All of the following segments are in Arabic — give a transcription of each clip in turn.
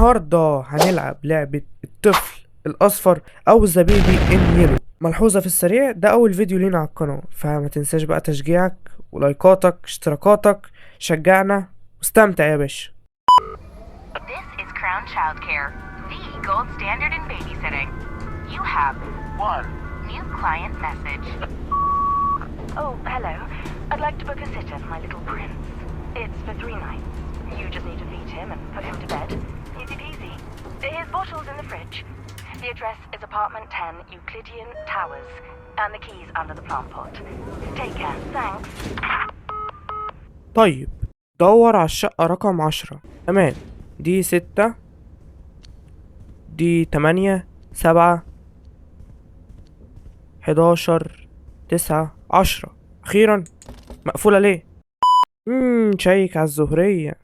النهارده هنلعب لعبة الطفل الأصفر أو ذا بيبي إن يلو. ملحوظة في السريع، ده أول فيديو لينا على القناة، فما تنساش بقى تشجيعك ولايكاتك اشتراكاتك. شجعنا واستمتع يا باشا. This is Crown Childcare, the gold standard in babysitting. You have one new client message. Oh, hello. I'd like to book a sitter for my little prince. It's for 3 nights. You just need to feed him and put him to bed. Easy peasy. His bottle's in the fridge. The address is apartment 10 Euclidean Towers. And the key's under the plant pot. Take care. Thanks. طيب، دور على الشقة رقم 10. تمام، دي 6، دي 8، 7، 11، 9، 10. أخيرا. مقفولة ليه؟ شيك على الزهرية.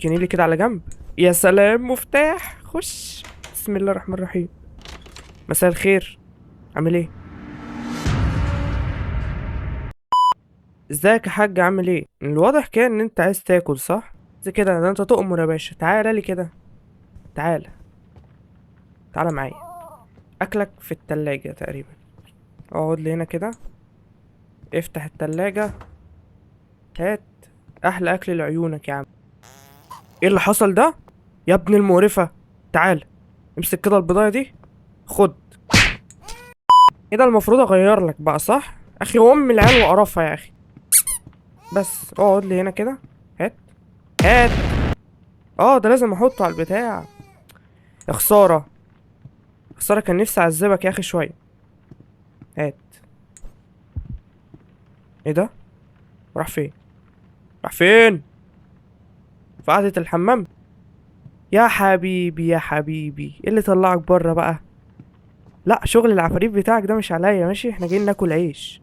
كنيلي كده على جنب. يا سلام، مفتاح. خش. بسم الله الرحمن الرحيم. مساء الخير، عامل ايه؟ ازيك يا حاج، عامل ايه؟ من الواضح كده ان انت عايز تاكل، صح؟ زي كده، ده انت تؤمر يا باشا. تعالى لي كده، تعالى تعالى معايا. اكلك في التلاجة تقريبا. اقعد لي هنا كده، افتح التلاجة، هات احلى اكل لعيونك يا عم. ايه اللي حصل ده يا ابن المقرفة؟ تعال امسك كده البضاية دي، خد. ايه ده؟ المفروض اغير لك بقى، صح؟ اخي ام العيال وقرفها يا اخي. بس اقعد لي هنا كده، هات هات. ده لازم احطه على البتاع. يا خسارة، خسارة، كان نفسي اعذبك يا اخي شوية. هات. ايه ده؟ راح فين؟ راح فين؟ في قعدة الحمام؟ يا حبيبي يا حبيبي، ايه اللي طلعك بره بقى؟ لا، شغل العفاريت بتاعك ده مش عليا، ماشي؟ احنا جايين ناكل عيش.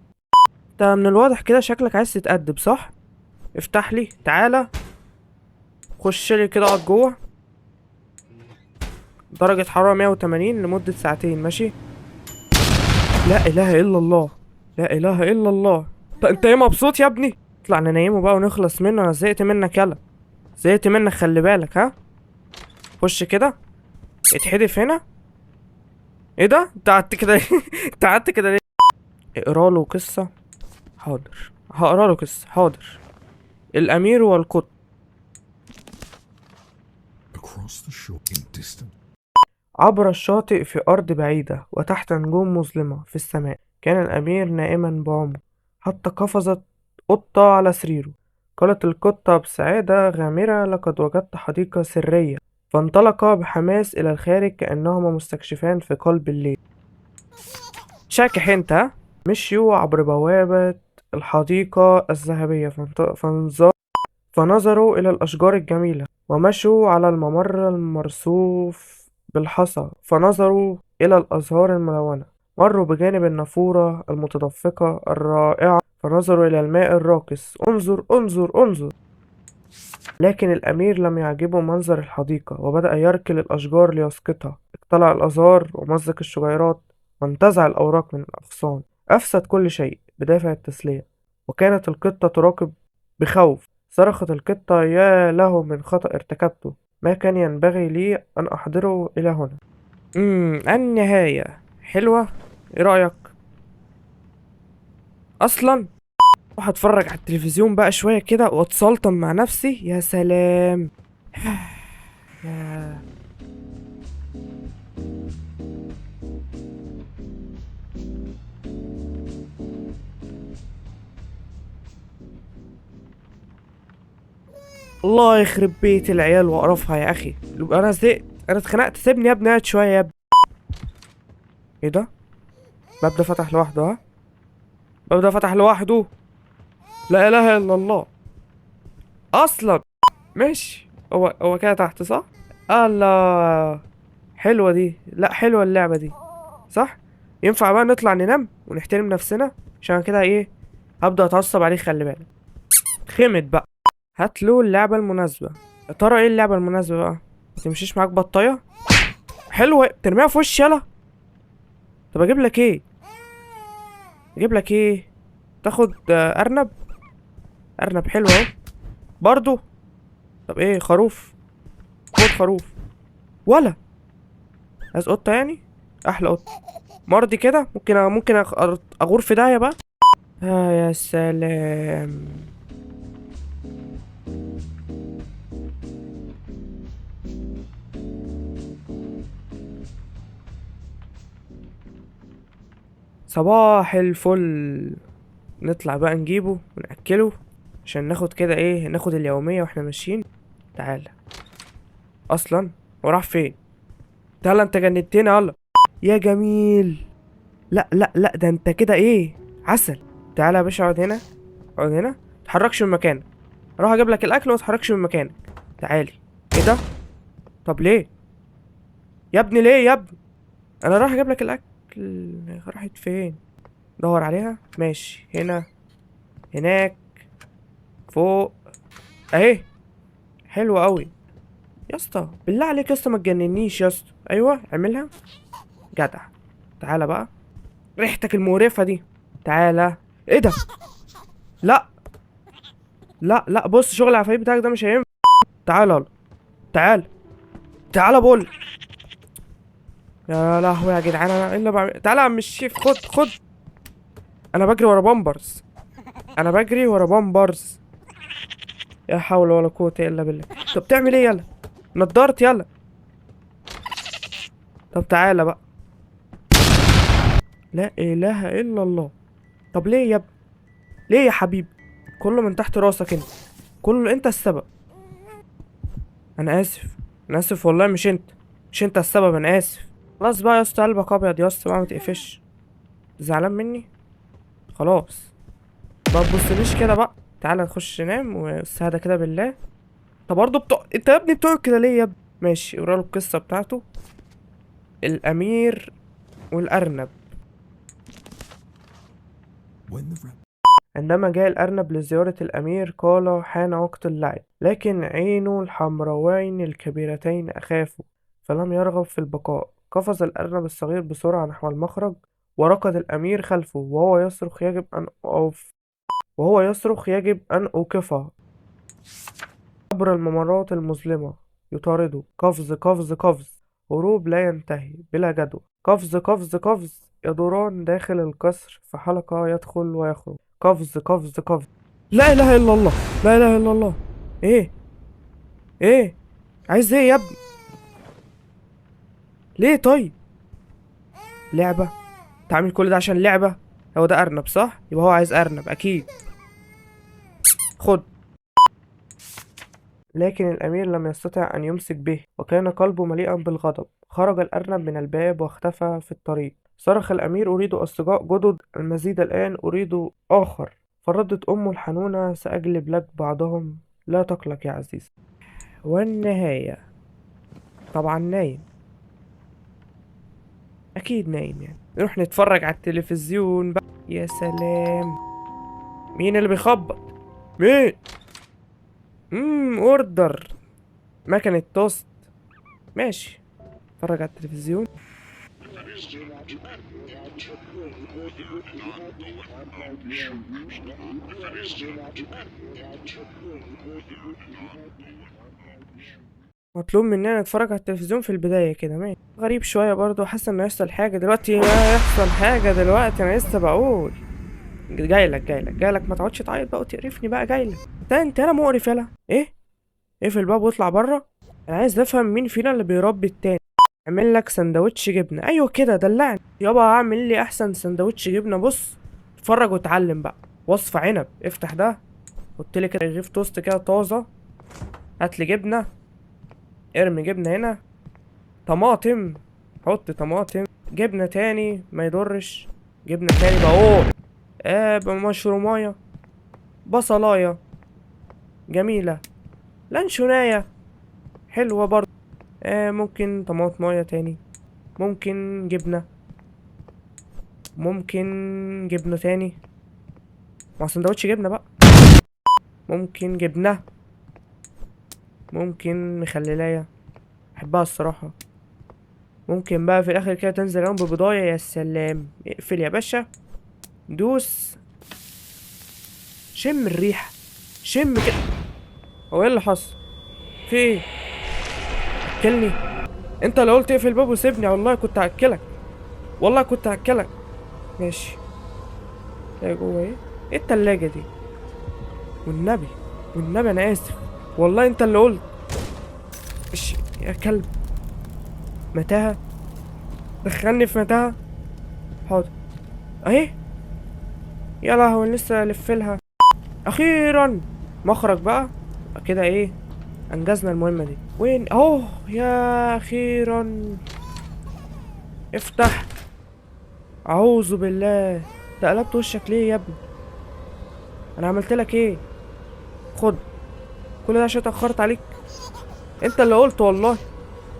انت من الواضح كده شكلك عايز تتأدب، صح؟ افتح لي، تعالى خش لي كده، اقعد جوه. درجة حرارة 180 لمدة ساعتين، ماشي؟ لا اله الا الله، لا اله الا الله. انت ايه، مبسوط يا ابني؟ اطلع ننيمه بقى ونخلص منه، انا زهقت منك. يلا، زهقت منك، خلي بالك. ها، خش كده، اتحدف هنا. ايه ده؟ انت قعدت كده ليه؟ انت قعدت كده ليه؟ اقرا له قصة. حاضر، هقرا له قصة، حاضر. الامير والقط. Across the shore in distant عبر الشاطئ في أرض بعيدة وتحت نجوم مظلمة في السماء، كان الأمير نائما بعمق، حتى قفزت قطة على سريره. قالت القطة بسعادة غامرة: لقد وجدت حديقة سرية. فانطلقا بحماس إلى الخارج كأنهما مستكشفان في قلب الليل. شاكح انت، ها؟ مشيوا عبر بوابة الحديقة الذهبية، فنظروا إلى الأشجار الجميلة، ومشوا على الممر المرصوف بالحصى، فنظروا إلى الأزهار الملونة. مروا بجانب النافورة المتدفقة الرائعة، فنظروا إلى الماء الراقص. انظر انظر انظر. لكن الأمير لم يعجبه منظر الحديقة، وبدأ يركل الأشجار ليسقطها. اقتلع الأزهار ومزق الشجيرات، وانتزع الأوراق من الأغصان. أفسد كل شيء بدافع التسلية. وكانت القطة تراقب بخوف. صرخت القطة: يا له من خطأ ارتكبته، ما كان ينبغي لي أن أحضره إلى هنا. النهاية حلوة، ايه رأيك؟ أصلا أروح أتفرج على التلفزيون بقى شوية كده وأتسلطن مع نفسي. يا سلام. يا الله يخرب بيت العيال وقرفها يا أخي. أنا زهقت، أنا اتخنقت. سيبني يا ابني قاعد شوية يا ابني. ايه ده؟ الباب ده فتح لوحده، ها؟ الباب ده فتح لوحده. لا اله الا الله. اصلا ماشي. هو كده تحت، صح؟ الله، حلوه دي. لا، حلوه اللعبه دي، صح؟ ينفع بقى نطلع ننام ونحترم نفسنا؟ عشان كده ايه، هبدأ اتعصب عليه، خلي بالك. خمد بقى. هات له اللعبه المناسبه. يا ترى ايه اللعبه المناسبه بقى؟ متمشيش معاك بطايه؟ حلوه، ترميها في وشي. يلا. طب اجيب لك ايه؟ اجيب لك ايه؟ تاخد ارنب. ارنب حلو اهو برضو. طب ايه، خروف؟ خد خروف. ولا عايز قطة يعني؟ احلى قطة. مرضي كده ممكن اغور في داهية بقى. يا سلام. صباح الفل. نطلع بقى نجيبه ونأكله عشان ناخد كده ايه، ناخد اليومية واحنا ماشيين. تعالى. اصلا هو راح فين؟ تعالى انت جننتنا. يلا يا جميل. لا لا لا، ده انت كده ايه، عسل. تعالى يا باشا اقعد هنا. اقعد هنا، متحركش من مكانك. اروح اجيب لك الاكل وما تتحركش من مكانك. تعالي. ايه ده؟ طب ليه يا ابني، ليه يا ابني؟ انا راح اجيب لك الاكل. راحت فين؟ دور عليها. ماشي، هنا، هناك، فوق، اهي. حلو قوي يا اسطى. بالله عليك يا اسطى ما تجننيش يا اسطى. ايوه اعملها جدع. تعالى بقى، ريحتك المقرفه دي. تعالى. ايه ده؟ لا لا لا، بص شغل العفاريت بتاعك ده مش هينفع. تعالى يلا. تعالى. تعالى بقول. يا لهوي يا جدعان، انا ايه اللي بعمل؟ تعالى يا عم الشيف، خد خد. انا بجري ورا بامبرز. انا بجري ورا بامبرز. لا حول ولا قوة الا بالله. طب تعمل ايه؟ يلا نضارت. يلا. طب تعالى بقى. لا اله الا الله. طب ليه يا ابني؟ ليه يا حبيبي؟ كله من تحت راسك انت. كله انت السبب. انا اسف. انا اسف والله، مش انت السبب. انا اسف. خلاص بقى يا اسطى، قلبك ابيض يا اسطى بقى، ما تقفش. زعلان مني؟ خلاص. ما تبصليش كده بقى. تعالى نخش ننام واستهدى كده بالله. طب برضه انت يا ابني بتقعد كده ليه يا ابني؟ ماشي، اقرا له القصه بتاعته. الامير والارنب. When the rebel عندما جاء الأرنب لزيارة الأمير قال حان وقت اللعب، لكن عينه الحمراوين الكبيرتين أخافوا فلم يرغب في البقاء. قفز الأرنب الصغير بسرعة نحو المخرج، وركض الأمير خلفه وهو يصرخ يجب أن أوقفه. عبر الممرات المظلمة يطارده قفز قفز قفز، هروب لا ينتهي بلا جدوى. قفز قفز قفز يدوران داخل القصر في حلقة، يدخل ويخرج. قفز قفز قفز. لا إله إلا الله. لا إله إلا الله. إيه؟ إيه؟ عايز إيه يا ابني؟ ليه طيب؟ لعبة؟ تعمل كل ده عشان لعبة؟ هو ده أرنب صح؟ يبقى هو عايز أرنب أكيد. خد. لكن الأمير لم يستطع أن يمسك به، وكان قلبه مليئا بالغضب. خرج الأرنب من الباب واختفى في الطريق. صرخ الأمير: أريد أصدقاء جدد، المزيد الآن، أريد آخر. فردت أمه الحنونة: سأجلب لك بعضهم، لا تقلق يا عزيز. والنهاية طبعا نايم. أكيد نايم يعني. نروح نتفرج على التلفزيون بقى. يا سلام. مين اللي بيخبط؟ مين؟ اوردر. مكنة توست. ماشي. اتفرج على التلفزيون. مطلوب مننا نتفرج على التلفزيون في البداية كده. ماشي. غريب شوية برضو، حاسس انه يحصل حاجة دلوقتي. ما يحصل حاجة دلوقتي، انا لسه بقول. جايلك ما تقعدش تعيط بقى وتقرفني بقى. جايلك. انت انا مقرف يلا. ايه؟ اقفل الباب واطلع بره. انا عايز افهم مين فينا اللي بيربي التاني. اعمل لك سندوتش جبنه. ايوه كده دلعني يابا. اعمل لي احسن سندوتش جبنه. بص اتفرج واتعلم بقى. وصفه عنب. افتح ده، حط لي كده رغيف توست كده طازه. هات لي جبنه. ارمي جبنه هنا. طماطم. حط طماطم. جبنه تاني ما يضرش. جبنه تاني بقول. بمشرومايه. بصلايه جميله. لانشونايه حلوه برضه. ممكن طماطمايه تاني. ممكن جبنه. ممكن جبنه تاني. مع سندوتش جبنه بقى. ممكن جبنه. ممكن مخللايه. بحبها الصراحه. ممكن بقى في الاخر كده تنزل عليهم ببضايه. يا سلام. اقفل يا باشا. دوس. شم الريحه. شم كده. هو ايه اللي حصل؟ في ايه؟ تاكلني؟ انت اللي قلت اقفل الباب وسيبني، والله كنت هاكلك، والله كنت هاكلك. ماشي. ايه جوه ايه؟ ايه التلاجة دي؟ والنبي، والنبي انا اسف، والله انت اللي قلت. مش يا كلب. متاهة، دخلني في متاهة. حاضر اهي. يا لهوي لسه الفلها. اخيرا مخرج بقى كده. ايه، انجزنا المهمة دي. وين اهو يا اخيرا. افتح. اعوذ بالله. انت قلبت وشك ليه يا ابني؟ انا عملت لك ايه؟ خد كل ده عشان اتاخرت عليك. انت اللي قلت والله.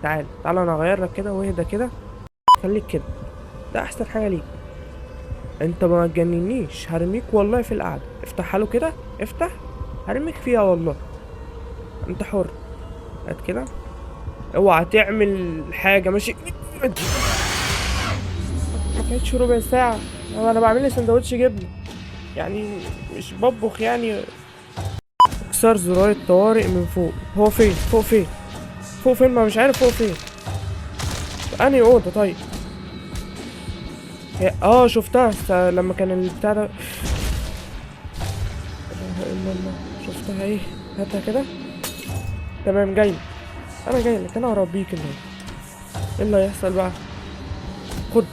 تعال تعال انا اغير لك كده واهدى كده. خليك كده، ده احسن حاجه ليك. انت ما تجننيش، هرميك والله في القعده. افتحها له كده، افتح. هرميك فيها والله. انت حر. هات كده. اوعى تعمل حاجه ماشي. ما كانتش ربع ساعه. انا بعمل لي سندوتش جبنه يعني، مش بطبخ يعني. اكسر زرار الطوارئ من فوق. هو فين؟ فوق فين؟ فوق فين؟ ما مش عارف فوق فين. انهي اوضه طيب؟ شفتها لما كان البتاع ده. لا اله الا الله. شفتها ايه؟ هاتها كده. تمام جاي. انا جاي لك، انا هربيك النهارده. ايه اللي هيحصل بقى؟ خد.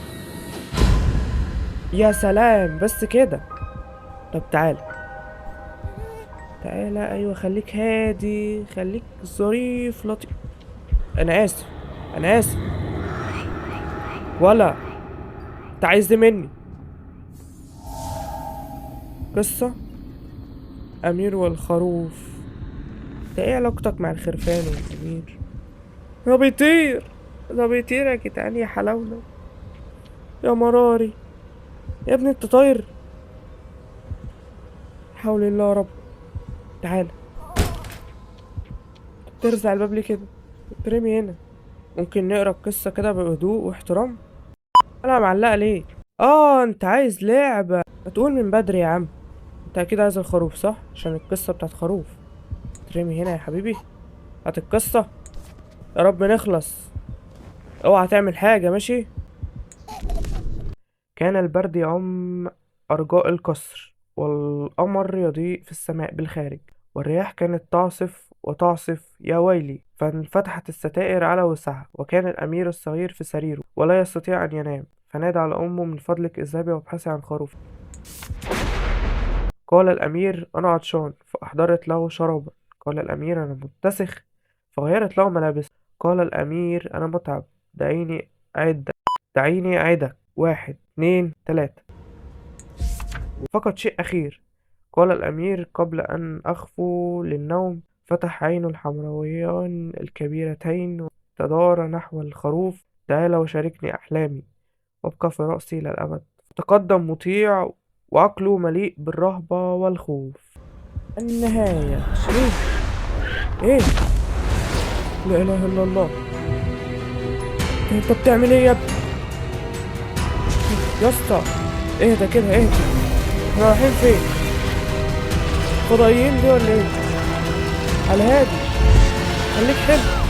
يا سلام بس كده. طب تعالى تعالى. ايوه خليك هادي، خليك ظريف لطيف. انا اسف، انا اسف. ولا انت عايز ايه مني؟ قصة امير والخروف. ده ايه علاقتك مع الخرفان والامير؟ ده بيطير، ده بيطير يا جدعان، يا حلاوة يا مراري. يا ابني انت طاير. حول الله يا رب. تعالى. ترزع الباب ليه كده؟ ترمي هنا. ممكن نقرا القصة كده بهدوء واحترام؟ انا معلقة ليه؟ انت عايز لعبة؟ ما تقول من بدري يا عم. انت اكيد عايز الخروف صح؟ عشان القصة بتاعت خروف. ترمي هنا يا حبيبي. هات القصة. يا رب نخلص. اوعى تعمل حاجة ماشي. كان البرد يعم أرجاء القصر، والقمر يضيء في السماء بالخارج، والرياح كانت تعصف وتعصف يا ويلي. فانفتحت الستائر على وسعها، وكان الأمير الصغير في سريره ولا يستطيع أن ينام، فنادى على أمه: من فضلك اذهبي وابحثي عن خروف. قال الأمير: أنا عطشان، فأحضرت له شرابا. قال الأمير: أنا متسخ، فغيرت له ملابسه. قال الأمير: أنا متعب، دعيني أعد، دعيني أعدك. 1 2 3. فقط شيء أخير. قال الأمير: قبل أن أخفو للنوم، فتح عين الحمراويان الكبيرتين وتدار نحو الخروف: تعال وشاركني أحلامي، وابقى في رأسي إلى الأبد. تقدم مطيع، وعقله مليء بالرهبة والخوف. النهاية. ايه؟ ايه؟ لا اله الا الله. انت بتعمل ايه يا ابني؟ يا اسطى اهدى كده، اهدى. احنا رايحين فين؟ فضائيين دي ولا ايه؟ على هادي، خليك حلو.